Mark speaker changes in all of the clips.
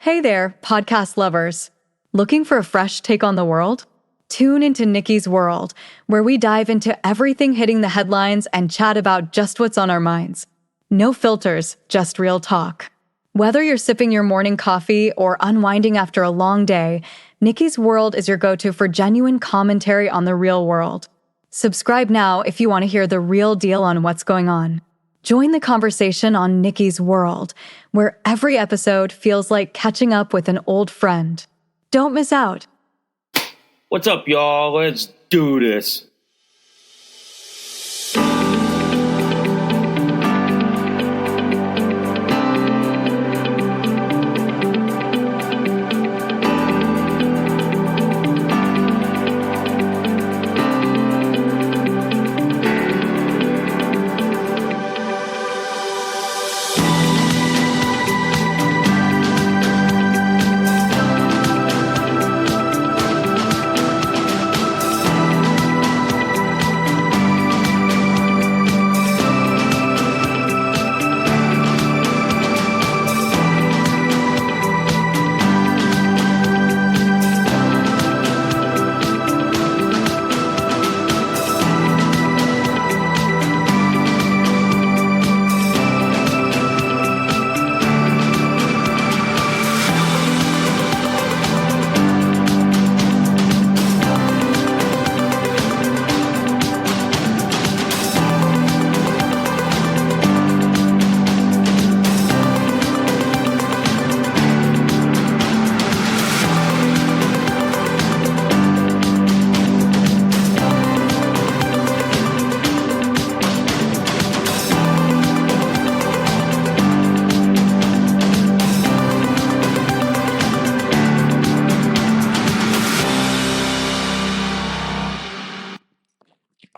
Speaker 1: Hey there, podcast lovers. Looking for a fresh take on the world? Tune into Nikki's World, where we dive into everything hitting the headlines and chat about just what's on our minds. No filters, just real talk. Whether you're sipping your morning coffee or unwinding after a long day, Nikki's World is your go-to for genuine commentary on the real world. Subscribe now if you want to hear the real deal on what's going on. Join the conversation on Nikki's World, where every episode feels like catching up with an old friend. Don't miss out.
Speaker 2: What's up, y'all? Let's do this.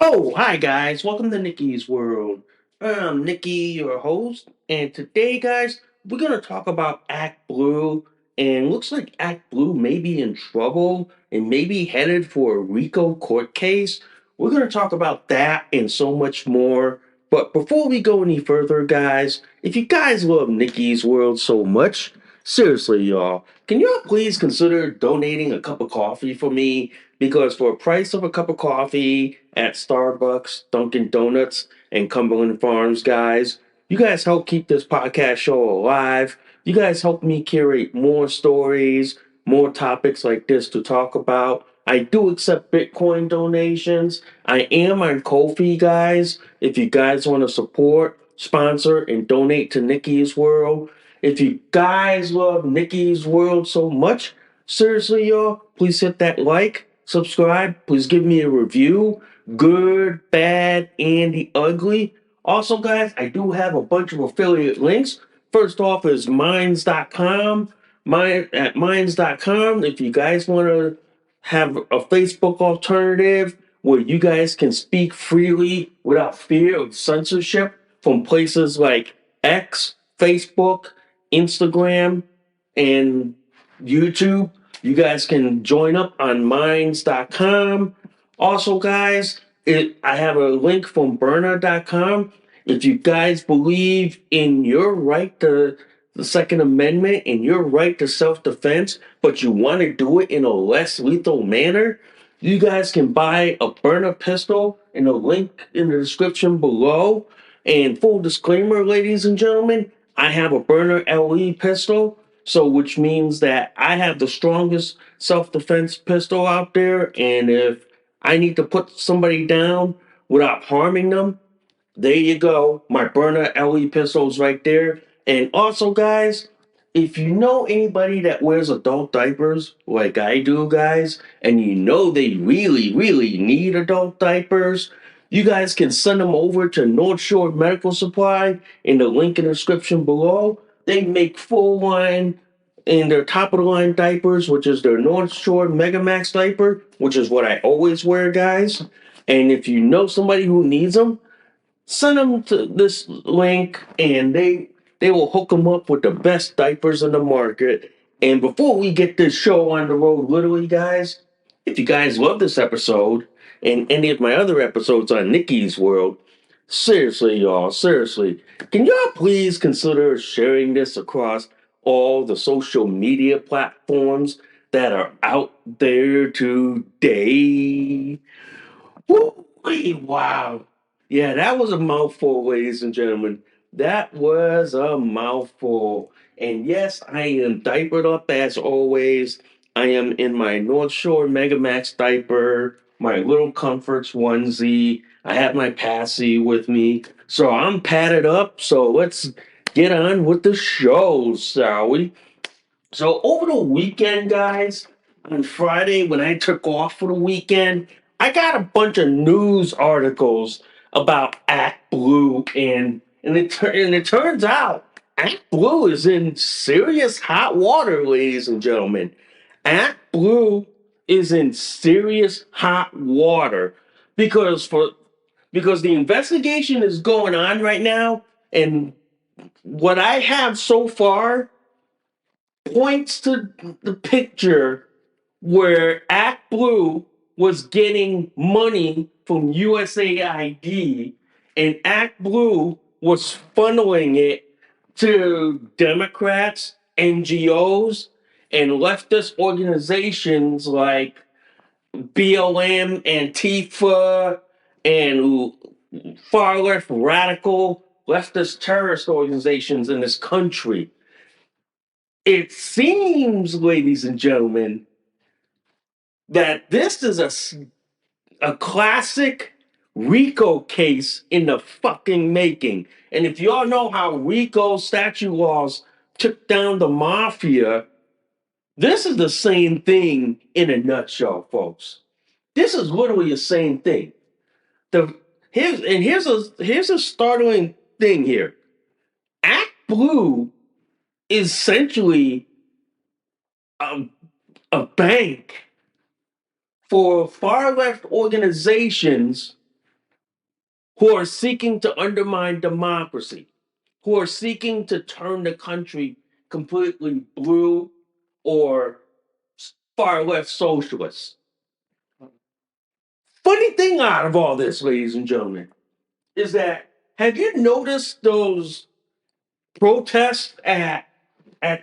Speaker 2: Oh, hi guys. Welcome to Nikki's World. I'm Nikki, your host, and today, guys, we're gonna talk about ActBlue. And looks like ActBlue may be in trouble and maybe headed for a RICO court case. We're gonna talk about that and so much more. But before we go any further, guys, if you guys love Nikki's World so much, seriously, y'all, can y'all please consider donating a cup of coffee for me? Because for a price of a cup of coffee at Starbucks, Dunkin' Donuts, and Cumberland Farms, guys, you guys help keep this podcast show alive. You guys help me curate more stories, more topics like this to talk about. I do accept Bitcoin donations. I am on Ko-fi, guys. If you guys want to support, sponsor, and donate to Nikki's World. If you guys love Nikki's World so much, seriously, y'all, please hit that like, subscribe, please give me a review, good, bad, and the ugly. Also, guys, I do have a bunch of affiliate links. First off is minds.com. At minds.com, if you guys want to have a Facebook alternative where you guys can speak freely without fear of censorship from places like X, Facebook, Instagram, and YouTube. You guys can join up on minds.com. Also, guys, I have a link from burner.com. If you guys believe in your right to the Second Amendment and your right to self-defense, but you want to do it in a less lethal manner, you guys can buy a burner pistol in a link in the description below. And full disclaimer, ladies and gentlemen, I have a burner LE pistol, so which means that I have the strongest self-defense pistol out there, and if I need to put somebody down without harming them, there you go. My burner LE pistol's right there. And also, guys, if you know anybody that wears adult diapers like I do, guys, and you know they really, really need adult diapers, you guys can send them over to North Shore Medical Supply in the link in the description below. They make full line in their top of the line diapers, which is their North Shore Mega Max diaper, which is what I always wear, guys. And if you know somebody who needs them, send them to this link and they will hook them up with the best diapers in the market. And before we get this show on the road, literally, guys, if you guys love this episode and any of my other episodes on Nikki's World, seriously, y'all, seriously, can y'all please consider sharing this across all the social media platforms that are out there today. Woo, wow. Yeah, that was a mouthful, ladies and gentlemen. That was a mouthful. And yes, I am diapered up as always. I am in my North Shore Megamax diaper, my Little Comforts onesie. I have my passy with me. So I'm padded up. So let's get on with the show, shall we? So over the weekend, guys, on Friday when I took off for the weekend, I got a bunch of news articles about ActBlue, and it turns out ActBlue is in serious hot water, ladies and gentlemen. ActBlue is in serious hot water because for because the investigation is going on right now, and what I have so far points to the picture where ActBlue was getting money from USAID, and ActBlue was funneling it to Democrats, NGOs, and leftist organizations like BLM, Antifa, and far left radical leftist terrorist organizations in this country. It seems, ladies and gentlemen, that this is a classic RICO case in the fucking making. And if y'all know how RICO statute laws took down the mafia, this is the same thing in a nutshell, folks. This is literally the same thing. The here's a startling thing here. Act Blue is essentially a, a bank for far left organizations who are seeking to undermine democracy, who are seeking to turn the country completely blue or far left socialist. Funny thing out of all this, ladies and gentlemen, is that have you noticed those protests at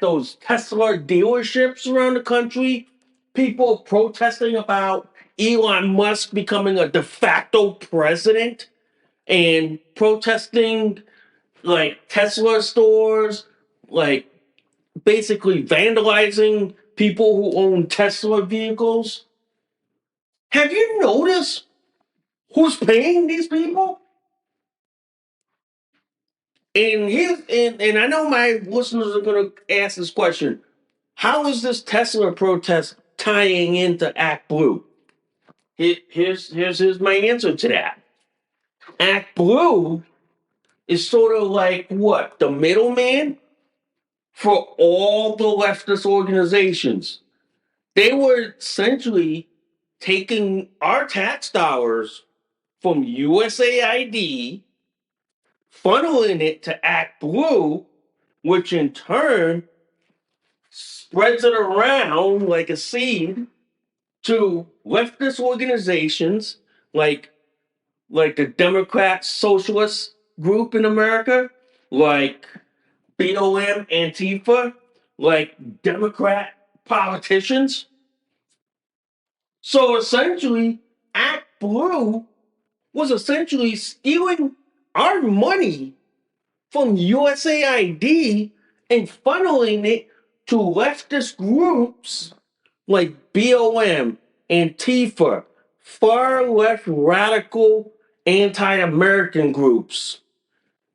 Speaker 2: those Tesla dealerships around the country? People protesting about Elon Musk becoming a de facto president and protesting like Tesla stores, like basically vandalizing people who own Tesla vehicles. Have you noticed who's paying these people? And I know my listeners are going to ask this question: how is this Tesla protest tying into Act Blue? Here's my answer to that. Act Blue is sort of like what the middleman for all the leftist organizations. They were essentially taking our tax dollars from USAID, funneling it to Act Blue, which in turn spreads it around like a seed to leftist organizations like the Democrat Socialist Group in America, like BLM, Antifa, like Democrat politicians. So essentially, Act Blue was essentially stealing our money from USAID and funneling it to leftist groups like BLM, Antifa, far left radical anti American groups,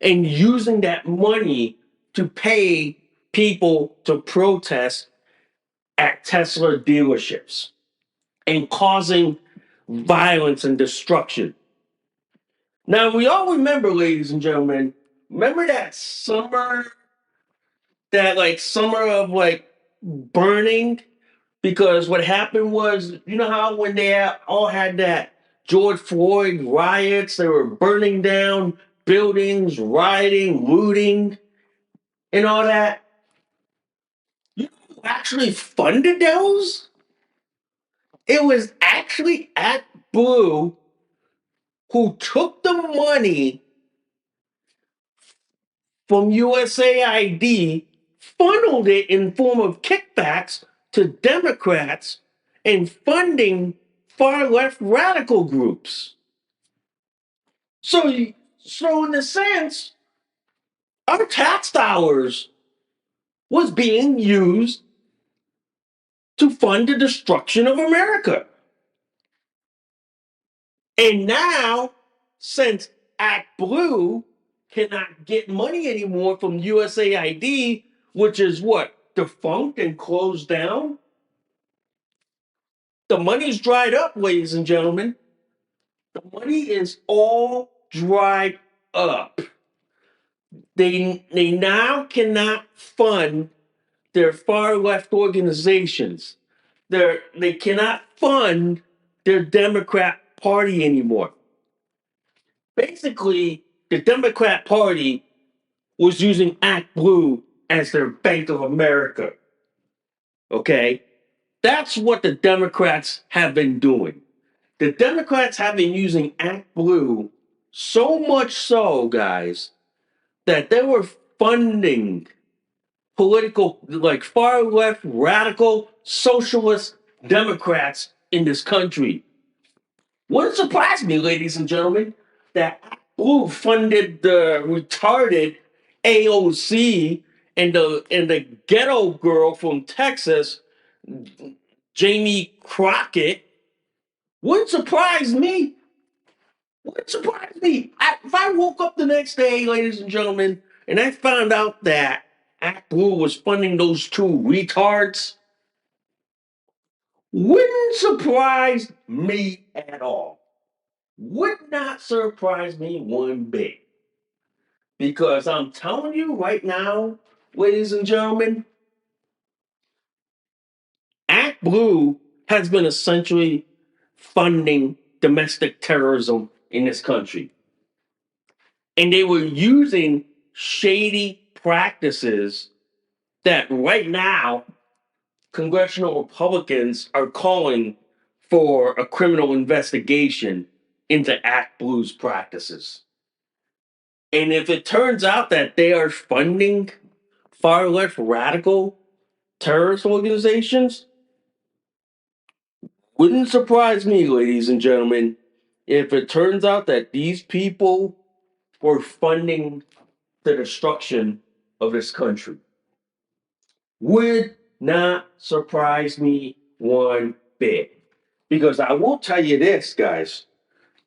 Speaker 2: and using that money to pay people to protest at Tesla dealerships and causing violence and destruction. Now, we all remember, ladies and gentlemen, remember that like summer of like burning? Because what happened was, you know how when they all had that George Floyd riots, they were burning down buildings, rioting, looting, and all that? You know who actually funded those? It was actually ActBlue who took the money from USAID, funneled it in form of kickbacks to Democrats and funding far left radical groups. So, so in a sense, our tax dollars was being used to fund the destruction of America. And now, since ActBlue cannot get money anymore from USAID, which is what, defunct and closed down, the money's dried up, ladies and gentlemen. The money is all dried up. They now cannot fund their far left organizations. They cannot fund their Democrat Party anymore. Basically, the Democrat Party was using ActBlue as their Bank of America. Okay? That's what the Democrats have been doing. The Democrats have been using ActBlue so much so, guys, that they were funding political, like far left, radical, socialist Democrats in this country. Wouldn't surprise me, ladies and gentlemen, that ActBlue funded the retarded AOC and the ghetto girl from Texas, Jamie Crockett. Wouldn't surprise me. Wouldn't surprise me. If I woke up the next day, ladies and gentlemen, and I found out that ActBlue was funding those two retards, wouldn't surprise me at all. Would not surprise me one bit. Because I'm telling you right now, ladies and gentlemen, ActBlue has been essentially funding domestic terrorism in this country. And they were using shady practices that right now congressional Republicans are calling for a criminal investigation into ActBlue's practices. And if it turns out that they are funding far left radical terrorist organizations, wouldn't surprise me, ladies and gentlemen, if it turns out that these people were funding the destruction of this country. Would not surprise me one bit. Because I will tell you this, guys,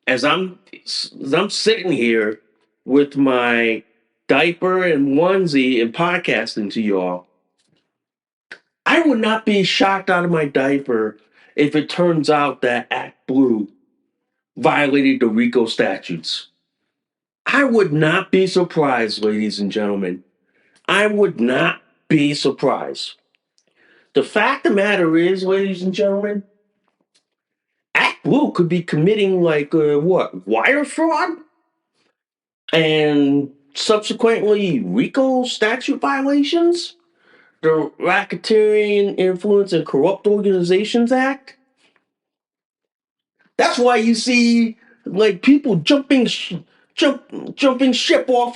Speaker 2: as I'm sitting here with my diaper and onesie and podcasting to y'all, I would not be shocked out of my diaper if it turns out that ActBlue violated the RICO statutes. I would not be surprised, ladies and gentlemen. I would not be surprised. The fact of the matter is, ladies and gentlemen, ActBlue could be committing wire fraud and subsequently RICO statute violations, the Racketeering Influence and Corrupt Organizations Act. That's why you see like people jumping ship off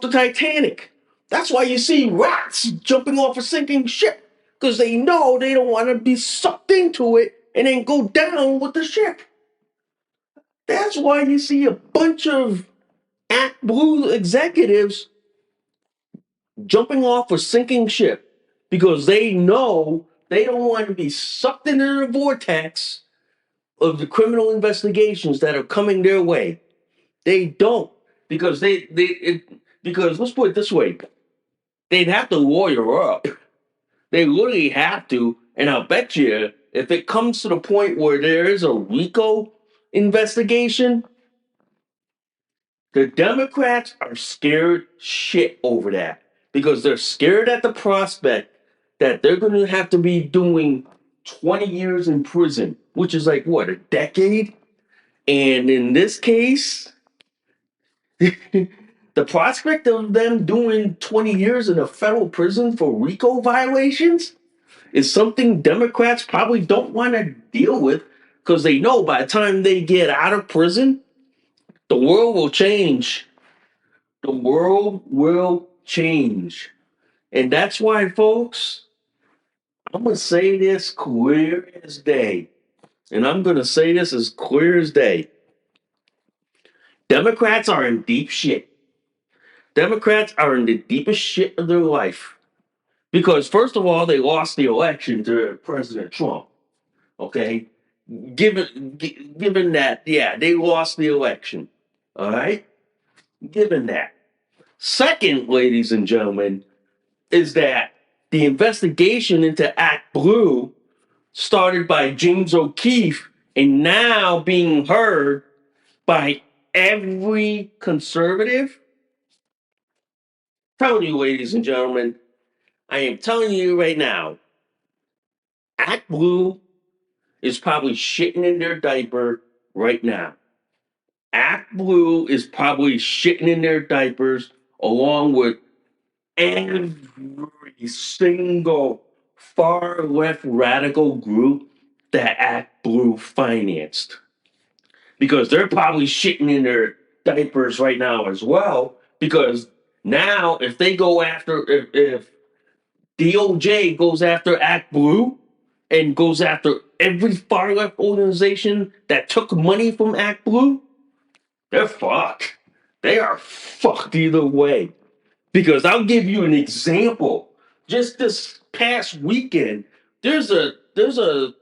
Speaker 2: the Titanic. That's why you see rats jumping off a sinking ship because they know they don't want to be sucked into it and then go down with the ship. That's why you see a bunch of ActBlue executives jumping off a sinking ship because they know they don't want to be sucked into the vortex of the criminal investigations that are coming their way. They don't because because let's put it this way, they'd have to lawyer up. They literally have to, and I'll bet you if it comes to the point where there is a RICO investigation, the Democrats are scared shit over that because they're scared at the prospect that they're going to have to be doing 20 years in prison, which is like what, a decade? And in this case, the prospect of them doing 20 years in a federal prison for RICO violations is something Democrats probably don't want to deal with because they know by the time they get out of prison, the world will change. The world will change. And that's why, folks, I'm going to say this clear as day. And I'm going to say this as clear as day. Democrats are in deep shit. Democrats are in the deepest shit of their life. Because, first of all, they lost the election to President Trump. Okay? Given that, yeah, they lost the election. All right? Given that. Second, ladies and gentlemen, is that the investigation into ActBlue started by James O'Keefe and now being heard by every conservative. I'm telling you, ladies and gentlemen, I am telling you right now, ActBlue is probably shitting in their diaper right now. ActBlue is probably shitting in their diapers along with every single far left radical group that ActBlue financed. Because they're probably shitting in their diapers right now as well. Because now, if they go after, if DOJ goes after ActBlue and goes after every far left organization that took money from ActBlue, they're fucked. They are fucked either way. Because I'll give you an example. Just this past weekend, there's a there's a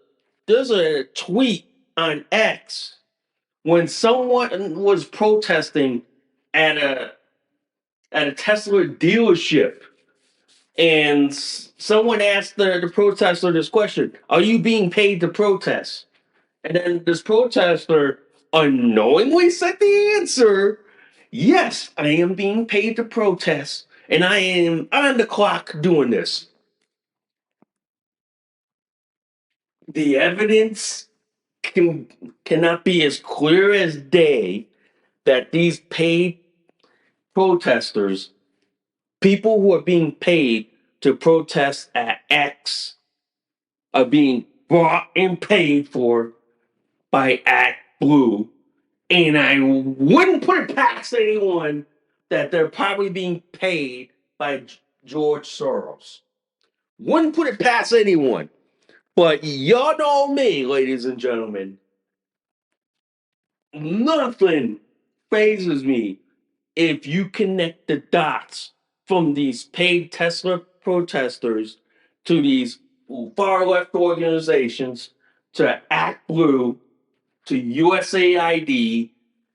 Speaker 2: there's a tweet on X when someone was protesting at a Tesla dealership, and someone asked the protester this question: "Are you being paid to protest?" And then this protester unknowingly said the answer: "Yes, I am being paid to protest, and I am on the clock doing this." The evidence cannot be as clear as day that these paid protesters, people who are being paid to protest at X, are being bought and paid for by ActBlue. And I wouldn't put it past anyone that they're probably being paid by George Soros. Wouldn't put it past anyone. But y'all know me, ladies and gentlemen. Nothing phases me if you connect the dots from these paid Tesla protesters to these far left organizations to ActBlue to USAID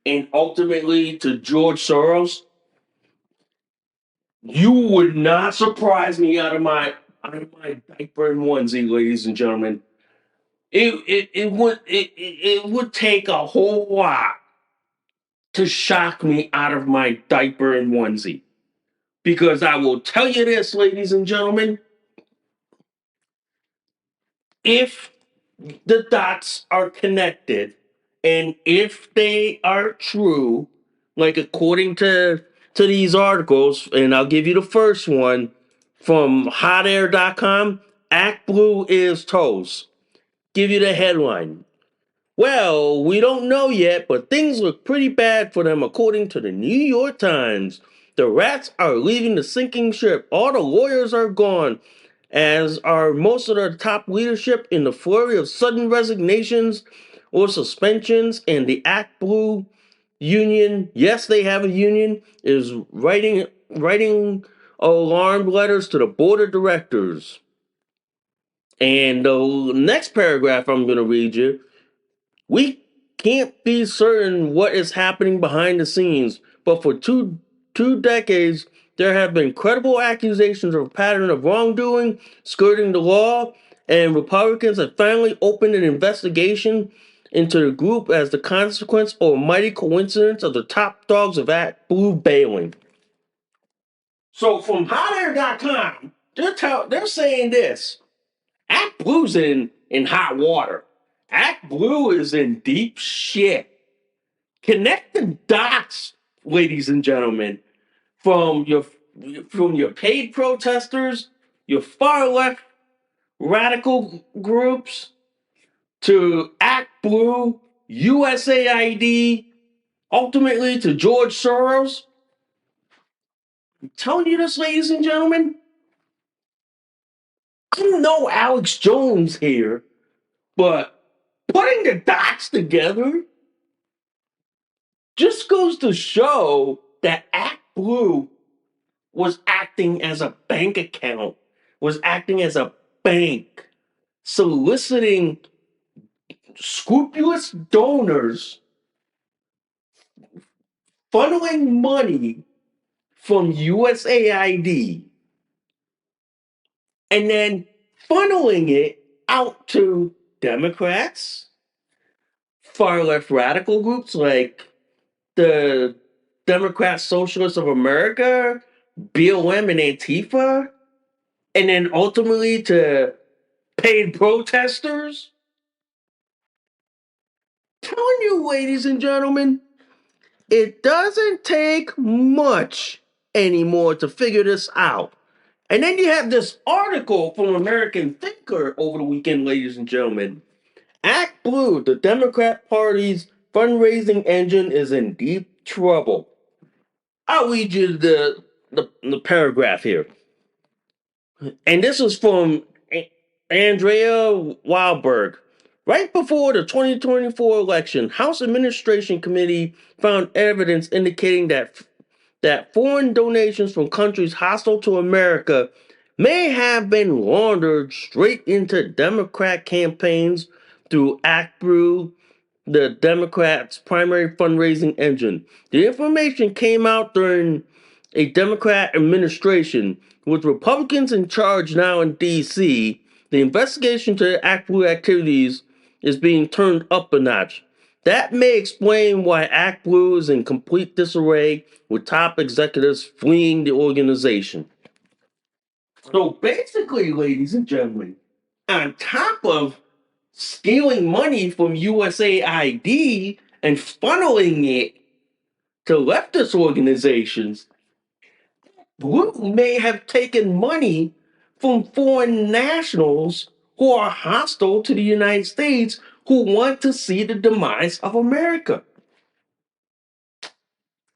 Speaker 2: and ultimately to George Soros. You would not surprise me out of my diaper and onesie, ladies and gentlemen. It would take a whole lot to shock me out of my diaper and onesie. Because I will tell you this, ladies and gentlemen, if the dots are connected and if they are true, like according to these articles, and I'll give you the first one from hotair.com, ActBlue is toast. Give you the headline. Well, we don't know yet, but things look pretty bad for them according to the New York Times. The rats are leaving the sinking ship. All the lawyers are gone, as are most of the top leadership in the flurry of sudden resignations or suspensions, and the ActBlue union, yes, they have a union, is writing alarm letters to the board of directors. And the next paragraph I'm going to read you, we can't be certain what is happening behind the scenes, but for two decades there have been credible accusations of a pattern of wrongdoing, skirting the law, and Republicans have finally opened an investigation into the group as the consequence or mighty coincidence of the top dogs of ActBlue bailing. So from hotair.com, they're saying this. ActBlue's in hot water. ActBlue is in deep shit. Connect the dots, ladies and gentlemen, from your paid protesters, your far left radical groups, to ActBlue, USAID, ultimately to George Soros. I'm telling you this, ladies and gentlemen, I'm no Alex Jones here, but putting the dots together just goes to show that ActBlue was acting as a bank account, was acting as a bank, soliciting scrupulous donors, funneling money from USAID, and then funneling it out to Democrats, far left radical groups like the Democrat Socialists of America, BLM, and Antifa, and then ultimately to paid protesters. Telling you, ladies and gentlemen, it doesn't take much anymore to figure this out. And then you have this article from American Thinker over the weekend, ladies and gentlemen. Act Blue, the Democrat Party's fundraising engine, is in deep trouble. I'll read you the paragraph here. And this is from Andrea Wildberg. Right before the 2024 election, House Administration Committee found evidence indicating that foreign donations from countries hostile to America may have been laundered straight into Democrat campaigns through ActBlue, the Democrats' primary fundraising engine. The information came out during a Democrat administration with Republicans in charge now in D.C. The investigation to ActBlue activities is being turned up a notch. That may explain why ActBlue is in complete disarray, with top executives fleeing the organization. So basically, ladies and gentlemen, on top of stealing money from USAID and funneling it to leftist organizations, Blue may have taken money from foreign nationals who are hostile to the United States, who want to see the demise of America.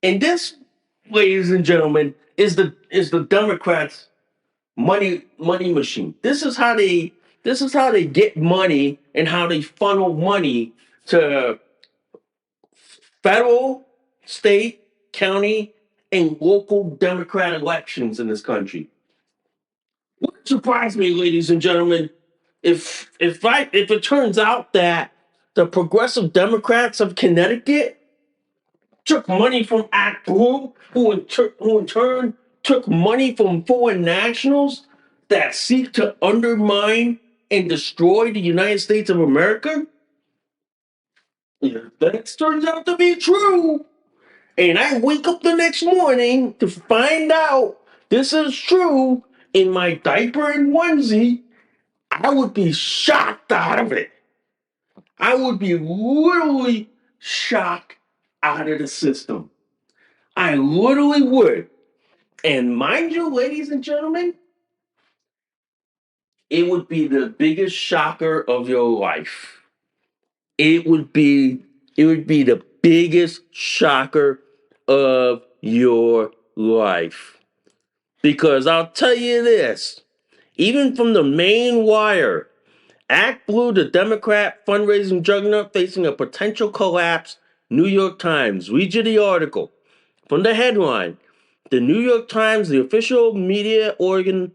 Speaker 2: And this, ladies and gentlemen, is the Democrats' money machine. This is how they get money and how they funnel money to federal, state, county, and local Democrat elections in this country. Wouldn't surprise me, ladies and gentlemen, if it turns out that the progressive Democrats of Connecticut took money from ActBlue, who in turn took money from foreign nationals that seek to undermine and destroy the United States of America. If that turns out to be true, and I wake up the next morning to find out this is true in my diaper and onesie, I would be shocked out of it. I would be literally shocked out of the system. I literally would. And mind you, ladies and gentlemen, it would be the biggest shocker of your life. It would be the biggest shocker of your life. Because I'll tell you this, even from the main wire, ActBlue, the Democrat fundraising juggernaut facing a potential collapse, New York Times. Read you the article. From the headline, the New York Times, the official media organ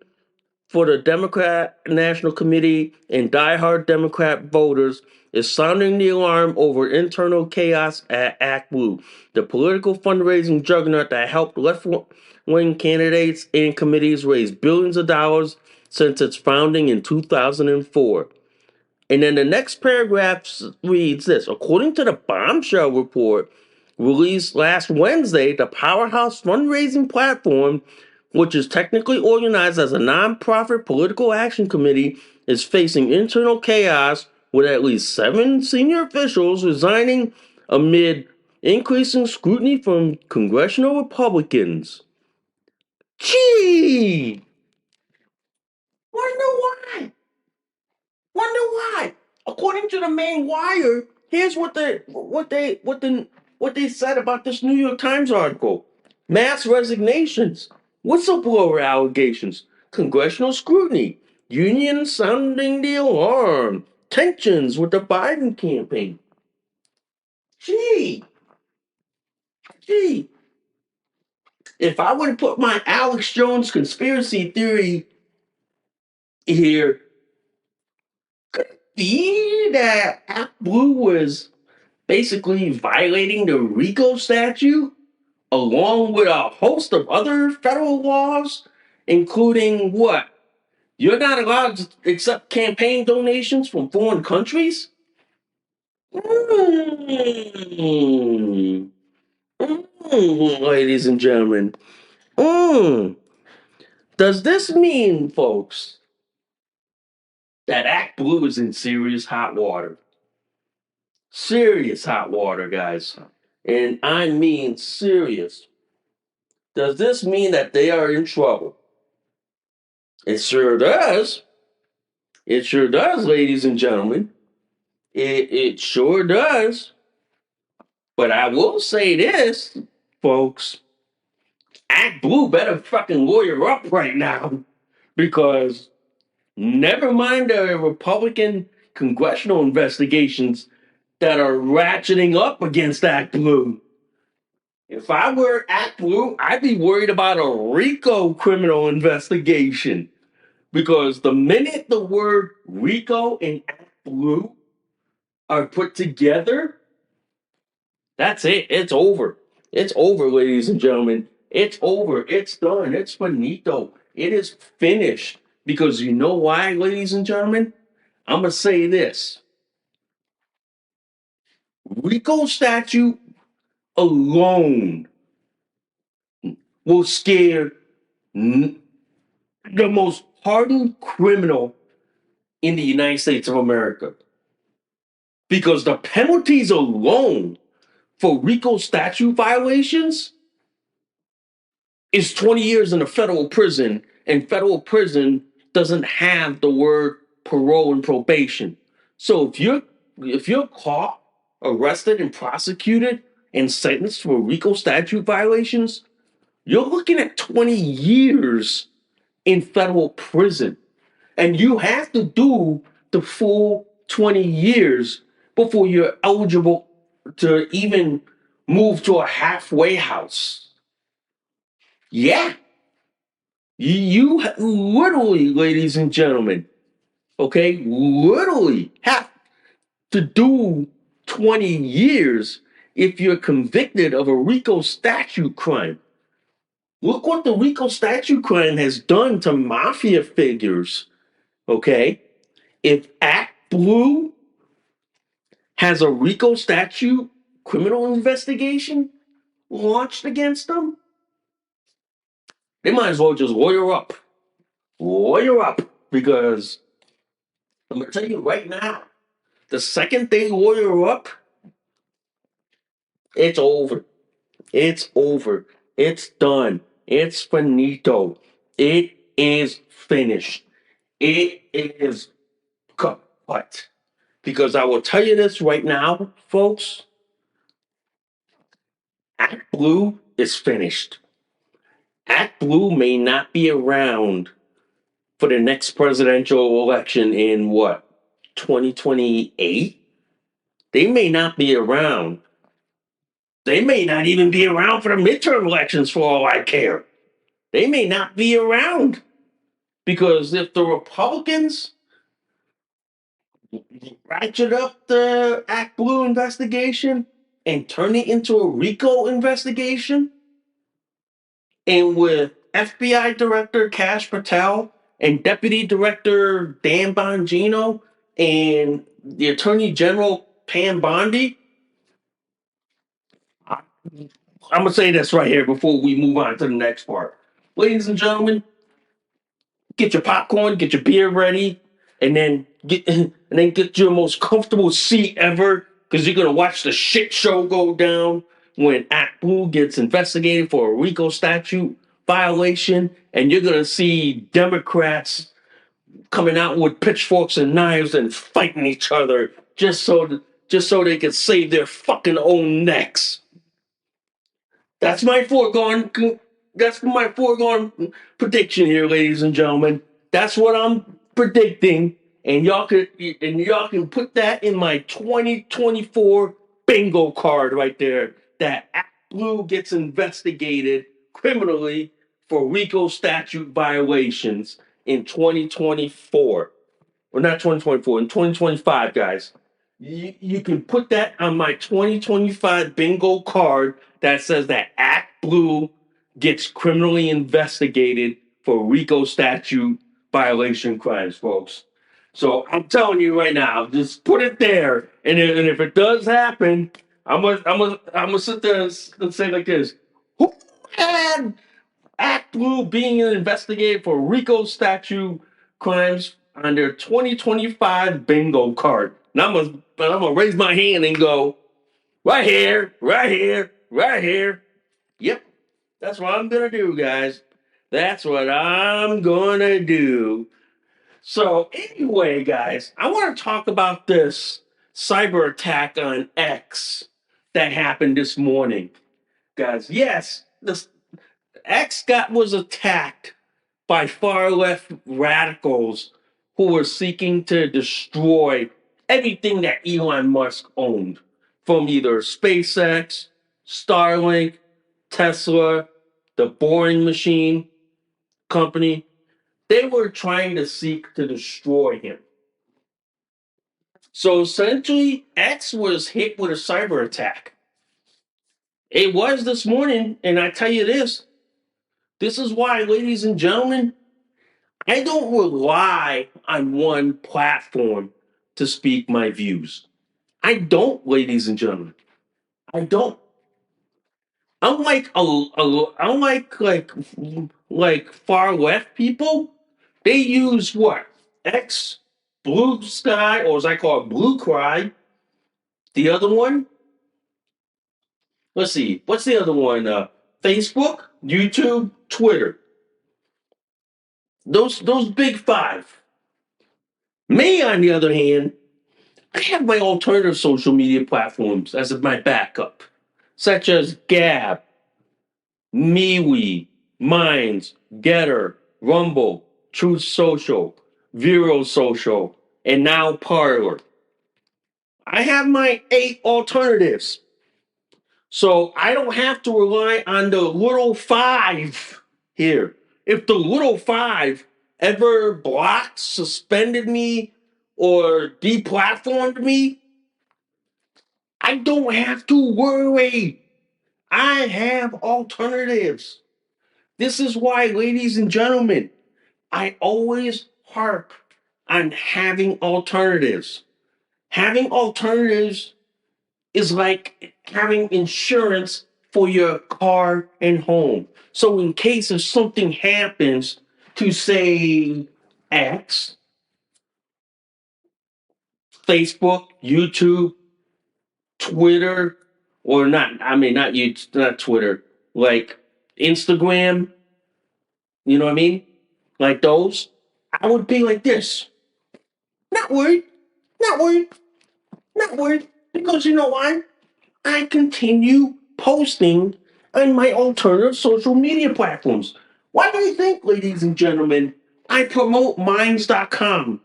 Speaker 2: for the Democrat National Committee and diehard Democrat voters, is sounding the alarm over internal chaos at ActBlue, the political fundraising juggernaut that helped left-wing candidates and committees raise billions of dollars since its founding in 2004. And then the next paragraph reads this. According to the Bombshell report released last Wednesday, the Powerhouse fundraising platform, which is technically organized as a nonprofit political action committee, is facing internal chaos with at least 7 senior officials resigning amid increasing scrutiny from congressional Republicans. Gee! Wonder why? Wonder why? According to the main wire, here's what they said about this New York Times article. Mass resignations. whistleblower allegations, congressional scrutiny, unions sounding the alarm, tensions with the Biden campaign. Gee, gee, if I were to put my Alex Jones conspiracy theory here, could it be that ActBlue was basically violating the RICO statute along with a host of other federal laws, including what? You're not allowed to accept campaign donations from foreign countries? Mm. Ladies and gentlemen. Mm. Does this mean, folks, that Act Blue is in serious hot water? Serious hot water, guys. And I mean serious. Does this mean that they are in trouble? It sure does. It sure does, ladies and gentlemen. It sure does. But I will say this, folks. Act Blue better fucking lawyer up right now. Because never mind the Republican congressional investigations that are ratcheting up against Act Blue. If I were Act Blue, I'd be worried about a RICO criminal investigation. Because the minute the word RICO and Act Blue are put together, that's it. It's over. It's over, ladies and gentlemen. It's over. It's done. It's finito. It is finished. Because you know why, ladies and gentlemen? I'm going to say this. RICO statute alone will scare the most hardened criminal in the United States of America. Because the penalties alone for RICO statute violations is 20 years in a federal prison, and federal prison doesn't have the word parole and probation. So if you're caught, arrested, and prosecuted and sentenced for RICO statute violations, you're looking at 20 years in federal prison. And you have to do the full 20 years before you're eligible to even move to a halfway house. Yeah. You literally, ladies and gentlemen, okay, literally have to do 20 years if you're convicted of a RICO statute crime. Look what the RICO statute crime has done to mafia figures, okay? If Act Blue has a RICO statute criminal investigation launched against them, they might as well just lawyer up. Lawyer up. Because I'm going to tell you right now, the second they lawyer up, it's over. It's over. It's done. It's finito. It is finished. It is kaput. Because I will tell you this right now, folks. Act Blue is finished. Act Blue may not be around for the next presidential election in what, 2028? They may not be around. They may not even be around for the midterm elections for all I care. They may not be around. Because if the Republicans ratchet up the Act Blue investigation and turn it into a RICO investigation, and with FBI Director Kash Patel and Deputy Director Dan Bongino and the Attorney General Pam Bondi, I'm going to say this right here before we move on to the next part. Ladies and gentlemen, get your popcorn, get your beer ready, and then get your most comfortable seat ever, because you're gonna watch the shit show go down when Act Blue gets investigated for a RICO statute violation, and you're gonna see Democrats coming out with pitchforks and knives and fighting each other just so they can save their fucking own necks. That's my foregone That's my foregone prediction here, ladies and gentlemen. That's what I'm predicting, and y'all can put that in my 2024 bingo card right there. That ActBlue gets investigated criminally for RICO statute violations in 2024. Or not 2024, in 2025, guys. You can put that on my 2025 bingo card that says that Act Blue gets criminally investigated for RICO statute violation crimes, folks. So I'm telling you right now, just put it there. And if it does happen, I'm gonna sit there and say like this: Who had Act Blue being investigated for RICO statute crimes on their 2025 bingo card? And I'm gonna raise my hand and go, right here, right here, right here. Yep, that's what I'm gonna do, guys. That's what I'm gonna do. So anyway, guys, I want to talk about this cyber attack on X that happened this morning, guys. Yes, this was attacked by far left radicals who were seeking to destroy everything that Elon Musk owned, from either SpaceX, Starlink, Tesla, the Boring Machine company. They were trying to seek to destroy him. So essentially, X was hit with a cyber attack. It was this morning, and I tell you this is why, ladies and gentlemen, I don't rely on one platform to speak my views. I don't, ladies and gentlemen. I don't. Unlike far left people, they use what? X, Blue Sky, or as I call it, Blue Cry. The other one, let's see, what's the other one? Facebook, YouTube, Twitter. Those big five. Me, on the other hand, I have my alternative social media platforms as my backup, such as Gab, MeWe, Minds, Getter, Rumble, Truth Social, Vero Social, and now Parler. I have my 8 alternatives, so I don't have to rely on the little 5 here. If the little 5 ever blocked, suspended me, or deplatformed me, I don't have to worry. I have alternatives. This is why, ladies and gentlemen, I always harp on having alternatives. Having alternatives is like having insurance for your car and home. So, in case if something happens to, say, X, Facebook, YouTube, Twitter, or not, I mean, not you, not Twitter, like Instagram, you know what I mean? Like those, I would be like this. Not worried, not worried, not worried. Because you know why? I continue posting on my alternative social media platforms. Why do you think, ladies and gentlemen, I promote Minds.com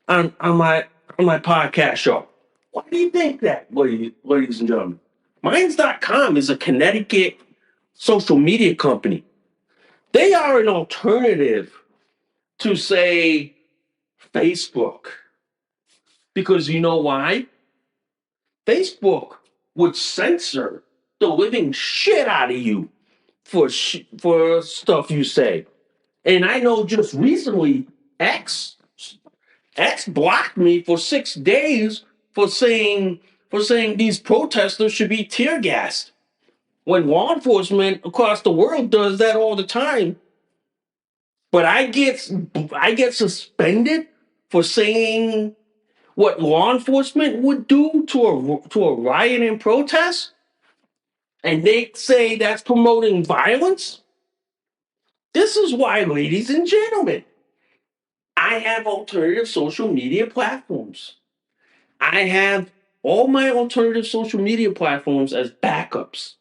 Speaker 2: on my podcast show? Why do you think that, ladies and gentlemen? Minds.com is a Connecticut social media company. They are an alternative to, say, Facebook. Because you know why? Facebook would censor the living shit out of you for stuff you say. And I know just recently, X X blocked me for 6 days for saying these protesters should be tear gassed. When law enforcement across the world does that all the time, but I get suspended for saying what law enforcement would do to a riot and protest, and they say that's promoting violence. This is why, ladies and gentlemen, I have alternative social media platforms. I have all my alternative social media platforms as backups.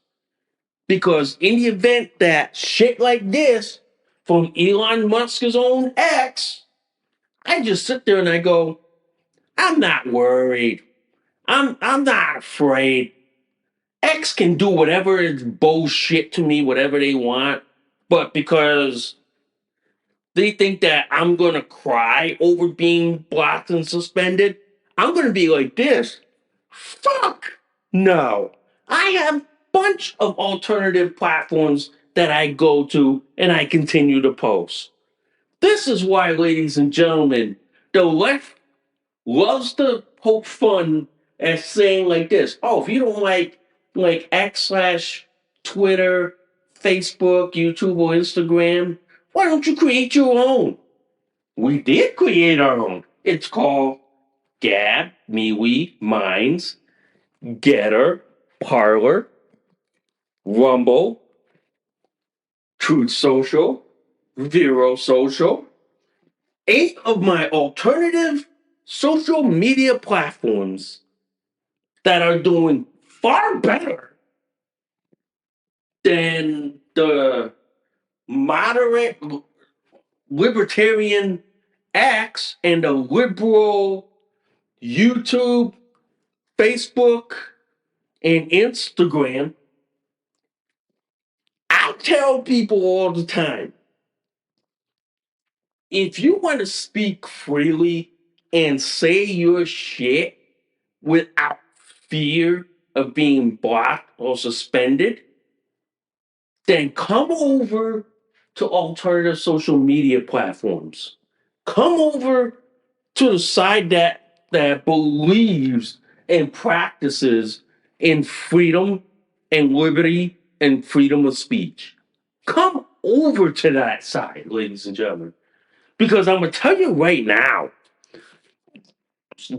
Speaker 2: Because in the event that shit like this from Elon Musk's own X, I just sit there and I go, I'm not worried. I'm not afraid. X can do whatever is bullshit to me, whatever they want. But because they think that I'm gonna cry over being blocked and suspended, I'm gonna be like this. Fuck no. I have a bunch of alternative platforms that I go to and I continue to post. This is why, ladies and gentlemen, the left loves to poke fun at saying like this. Oh, if you don't like X slash Twitter, Facebook, YouTube, or Instagram, why don't you create your own? We did create our own. It's called Gab, MeWe, Minds, Getter, Parlor, Rumble, Truth Social, Vero Social. 8 of my alternative social media platforms that are doing far better than the moderate libertarian acts and the liberal YouTube, Facebook, and Instagram. I tell people all the time, if you want to speak freely and say your shit without fear of being blocked or suspended, then come over to alternative social media platforms. Come over to the side that believes and practices in freedom and liberty and freedom of speech. Come over to that side, ladies and gentlemen. Because I'm gonna tell you right now,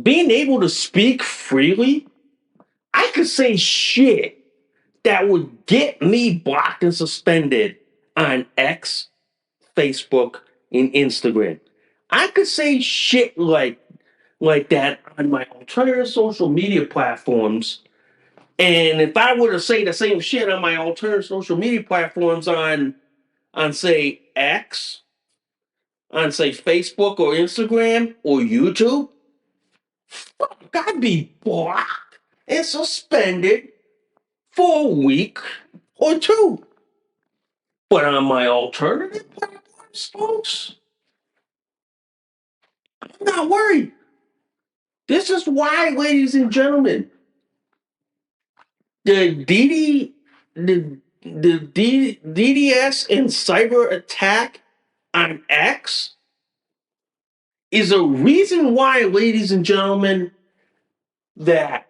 Speaker 2: being able to speak freely, I could say shit that would get me blocked and suspended on X, Facebook, and Instagram. I could say shit like that on my alternative social media platforms. And if I were to say the same shit on my alternative social media platforms on say X, on say Facebook or Instagram or YouTube, fuck, I'd be blocked and suspended for a week or two. But on my alternative platforms, folks, I'm not worried. This is why, ladies and gentlemen, the DD, the DDS and cyber attack on X is a reason why, ladies and gentlemen, that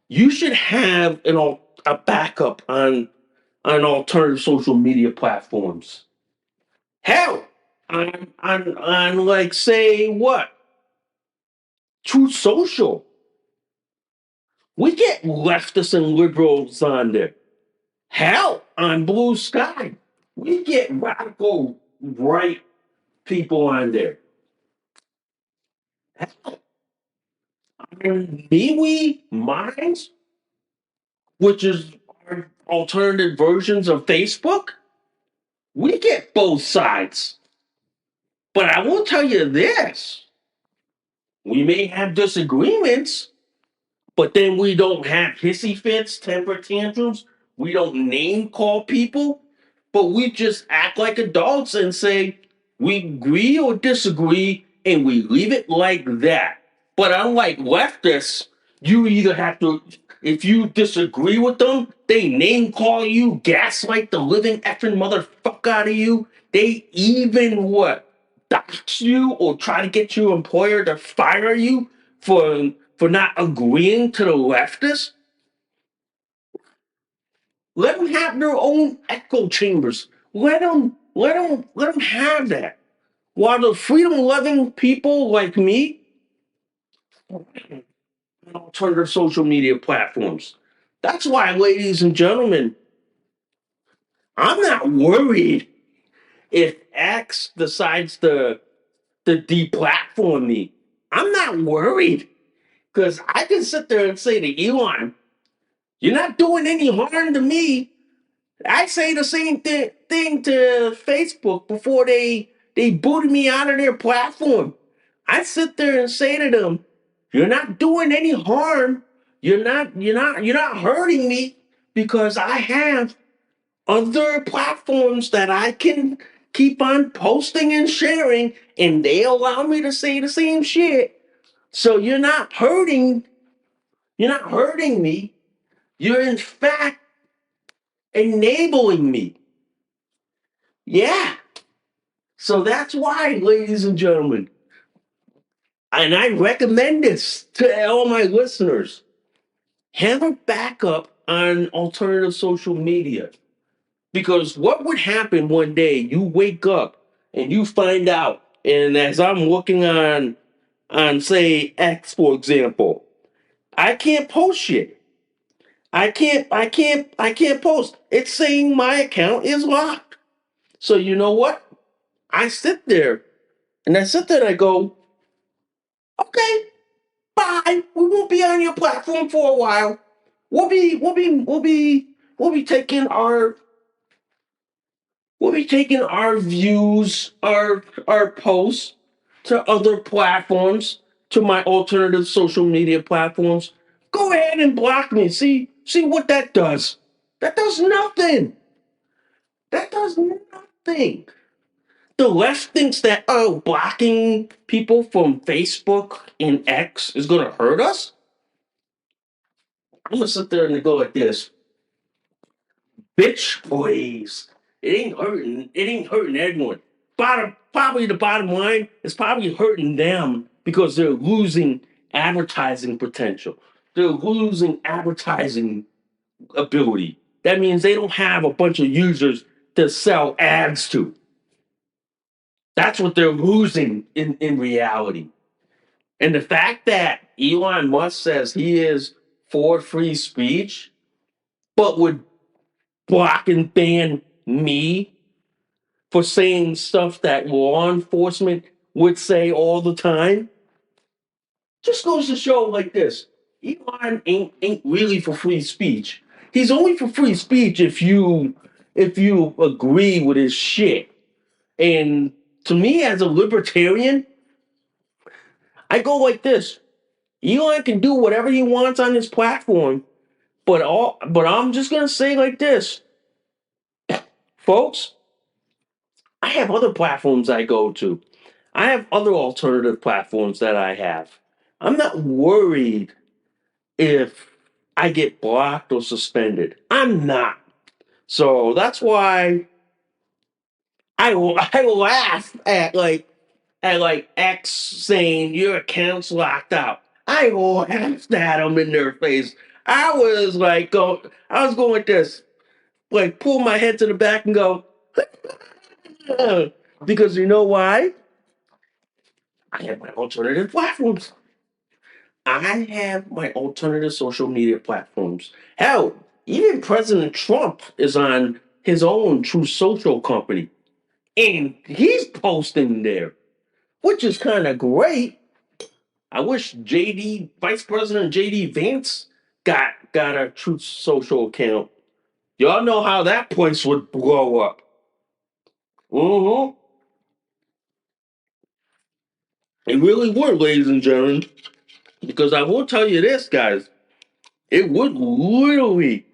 Speaker 2: you should have a backup on alternative social media platforms. Hell, on like say what? Truth Social. We get leftists and liberals on there. Hell, on Blue Sky. We get radical right people on there. Hell, on MeWe Minds, which is our alternative versions of Facebook, we get both sides. But I will tell you this, we may have disagreements, but then we don't have hissy fits, temper tantrums. We don't name call people, but we just act like adults and say we agree or disagree and we leave it like that. But unlike leftists, you either have to, if you disagree with them, they name call you, gaslight the living effing motherfucker out of you. They even what? Dox you or try to get your employer to fire you for not agreeing to the leftists. Let them have their own echo chambers. Let them have that. While the freedom-loving people like me on alternative social media platforms. That's why, ladies and gentlemen, I'm not worried if X decides to deplatform me. I'm not worried because I can sit there and say to Elon, "You're not doing any harm to me. I say the same thing to Facebook before they booted me out of their platform. I sit there and say to them, "You're not doing any harm. You're not hurting me because I have other platforms that I can keep on posting and sharing, and they allow me to say the same shit. So you're not hurting me. You're in fact enabling me." Yeah. So that's why, ladies and gentlemen, and I recommend this to all my listeners, have a backup on alternative social media. Because what would happen one day you wake up and you find out, and as I'm looking on say X for example, I can't post shit. I can't post. It's saying my account is locked. So you know what? I sit there and I go, okay, bye. We won't be on your platform for a while. We'll be taking our views, our posts to other platforms, to my alternative social media platforms. Go ahead and block me. See what that does. That does nothing. That does nothing. The left thinks that blocking people from Facebook and X is gonna hurt us. I'm gonna sit there and go like this. Bitch, please. It ain't hurting anyone. Probably the bottom line is probably hurting them because they're losing advertising potential. They're losing advertising ability. That means they don't have a bunch of users to sell ads to. That's what they're losing in reality. And the fact that Elon Musk says he is for free speech, but would block and ban me for saying stuff that law enforcement would say all the time, just goes to show like this. Elon ain't really for free speech. He's only for free speech if you agree with his shit. And to me, as a libertarian, I go like this. Elon can do whatever he wants on his platform, but I'm just gonna say like this, folks. I have other platforms I go to. I have other alternative platforms that I have. I'm not worried if I get blocked or suspended. I'm not. So that's why I laugh at X saying your account's locked out. I laughed at them in their face. I was going like this, like pull my head to the back and go, because you know why? I have my alternative platforms. I have my alternative social media platforms. Hell, even President Trump is on his own True Social company, and he's posting there, which is kind of great. I wish Vice President JD Vance got a True Social account. Y'all know how that place would blow up. Mm-hmm. It really would, ladies and gentlemen. Because I will tell you this, guys, it would literally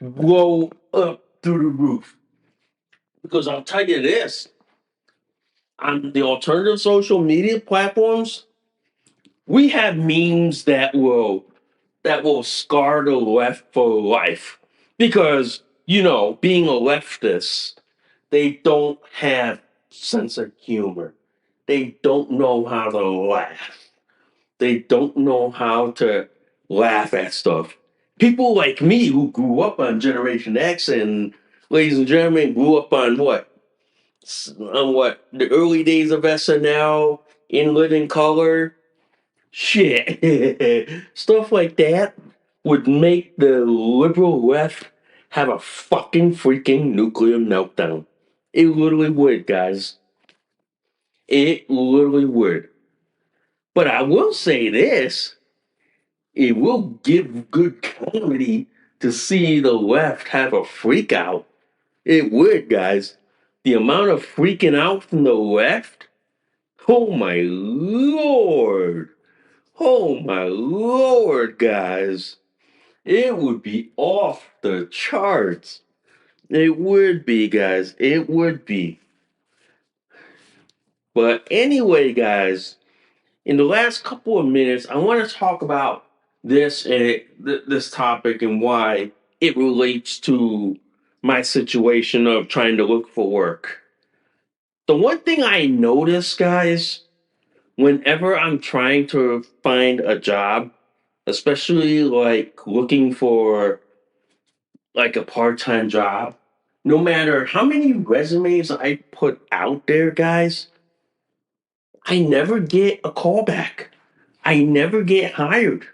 Speaker 2: blow up through the roof. Because I'll tell you this, on the alternative social media platforms, we have memes that will scar the left for life. Because, being a leftist, they don't have sense of humor. They don't know how to laugh. They don't know how to laugh at stuff. People like me who grew up on Generation X and, ladies and gentlemen, grew up on the early days of SNL, In Living Color, shit, stuff like that would make the liberal left have a fucking freaking nuclear meltdown. It literally would, guys. It literally would. But I will say this, it will give good comedy to see the left have a freak out It would, guys. The amount of freaking out from the left. Oh my lord. Oh my lord, guys. It would be off the charts. It would be, guys. It would be. But anyway, guys, in the last couple of minutes, I want to talk about this topic and why it relates to my situation of trying to look for work. The one thing I notice, guys, whenever I'm trying to find a job, especially like looking for like a part-time job, no matter how many resumes I put out there, guys, I never get a call back. I never get hired.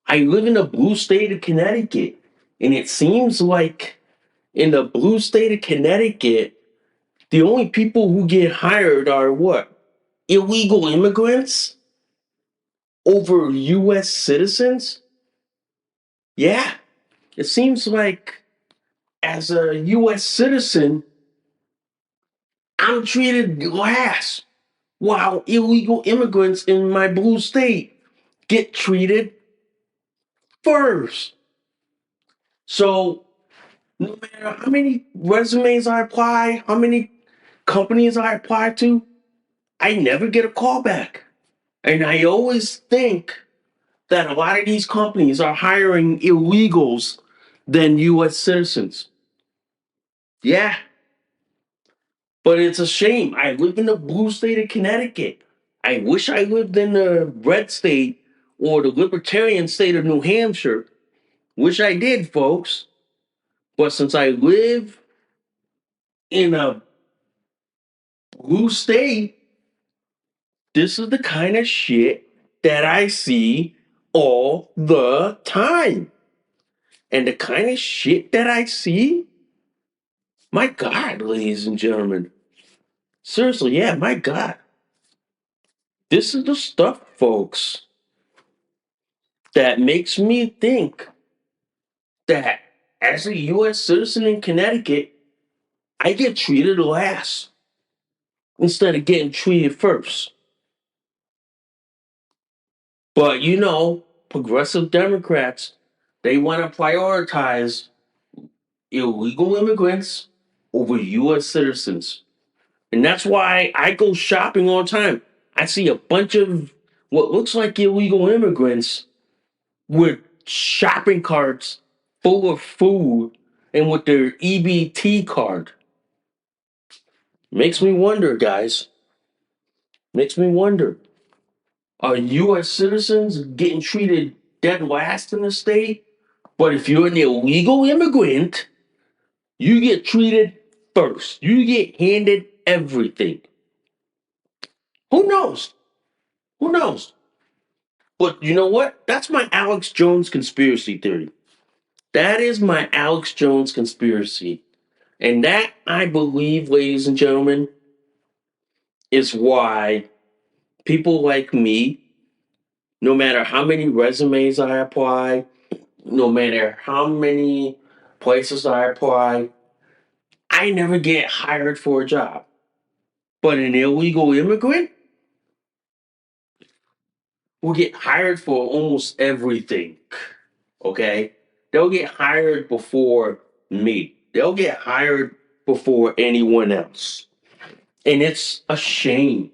Speaker 2: I live in the blue state of Connecticut, and it seems like in the blue state of Connecticut, the only people who get hired are what? Illegal immigrants over US citizens? Yeah, it seems like as a US citizen, I'm treated last, while illegal immigrants in my blue state get treated first. So no matter how many resumes I apply, how many companies I apply to, I never get a call back. And I always think that a lot of these companies are hiring illegals than US citizens. Yeah, but it's a shame. I live in the blue state of Connecticut. I wish I lived in the red state or the libertarian state of New Hampshire. Wish I did, folks. But since I live in a blue state, this is the kind of shit that I see all the time. And the kind of shit that I see, my God, ladies and gentlemen. Seriously, yeah, my God. This is the stuff, folks, that makes me think that as a US citizen in Connecticut, I get treated last instead of getting treated first. But progressive Democrats, they want to prioritize illegal immigrants over US citizens. And that's why I go shopping all the time. I see a bunch of what looks like illegal immigrants with shopping carts full of food and with their EBT card. Makes me wonder, guys. Makes me wonder. Are US citizens getting treated dead last in the state? But if you're an illegal immigrant, you get treated first. You get handed everything. Who knows? Who knows? But you know what? That's my Alex Jones conspiracy theory. That is my Alex Jones conspiracy. And that, I believe, ladies and gentlemen, is why people like me, no matter how many resumes I apply, no matter how many places I apply, I never get hired for a job. But an illegal immigrant will get hired for almost everything. Okay? They'll get hired before me. They'll get hired before anyone else. And it's a shame.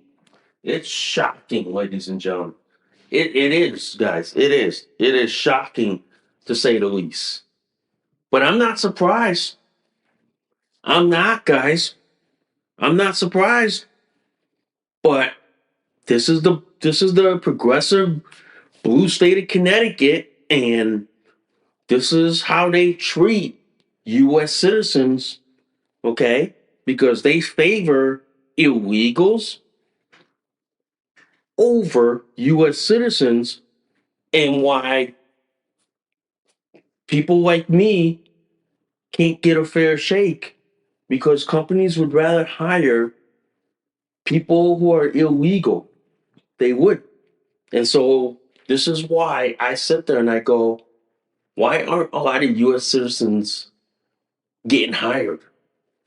Speaker 2: It's shocking, ladies and gentlemen. It is, guys. It is. It is shocking to say the least. But I'm not surprised. I'm not, guys. I'm not surprised. But this is the progressive blue state of Connecticut, and this is how they treat US citizens, okay? Because they favor illegals over US citizens, and why people like me can't get a fair shake because companies would rather hire people who are illegal. They would. And so this is why I sit there and I go, why aren't a lot of US citizens getting hired?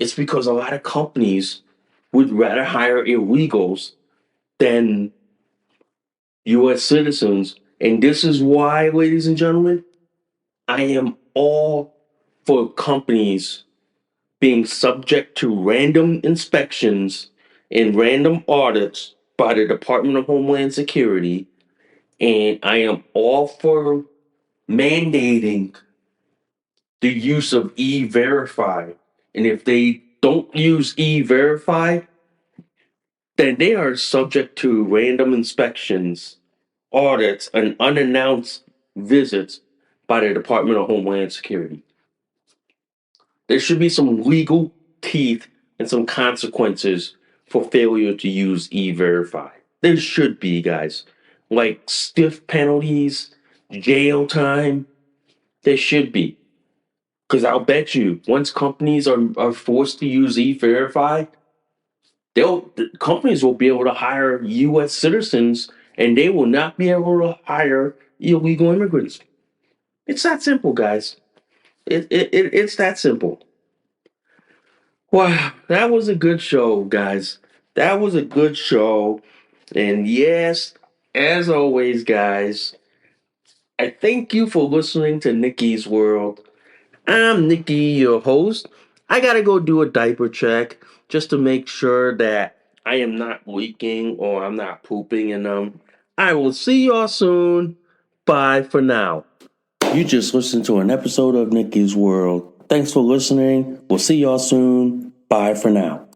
Speaker 2: It's because a lot of companies would rather hire illegals than US citizens. And this is why, ladies and gentlemen, I am all for companies being subject to random inspections and random audits by the Department of Homeland Security. And I am all for mandating the use of e-verify. And if they don't use e-verify, then they are subject to random inspections, audits, and unannounced visits by the Department of Homeland Security. There should be some legal teeth and some consequences for failure to use e-verify. There should be, guys. Like stiff penalties, jail time. There should be. Because I'll bet you, once companies are forced to use e-verify, the companies will be able to hire U.S. citizens, and they will not be able to hire illegal immigrants. It's that simple, guys. It's that simple. Wow, that was a good show, guys. That was a good show. And yes, as always, guys, I thank you for listening to Nikki's World. I'm Nikki, your host. I gotta go do a diaper check just to make sure that I am not leaking or I'm not pooping in them. I will see y'all soon. Bye for now. You just listened to an episode of Nikki's World. Thanks for listening. We'll see y'all soon. Bye for now.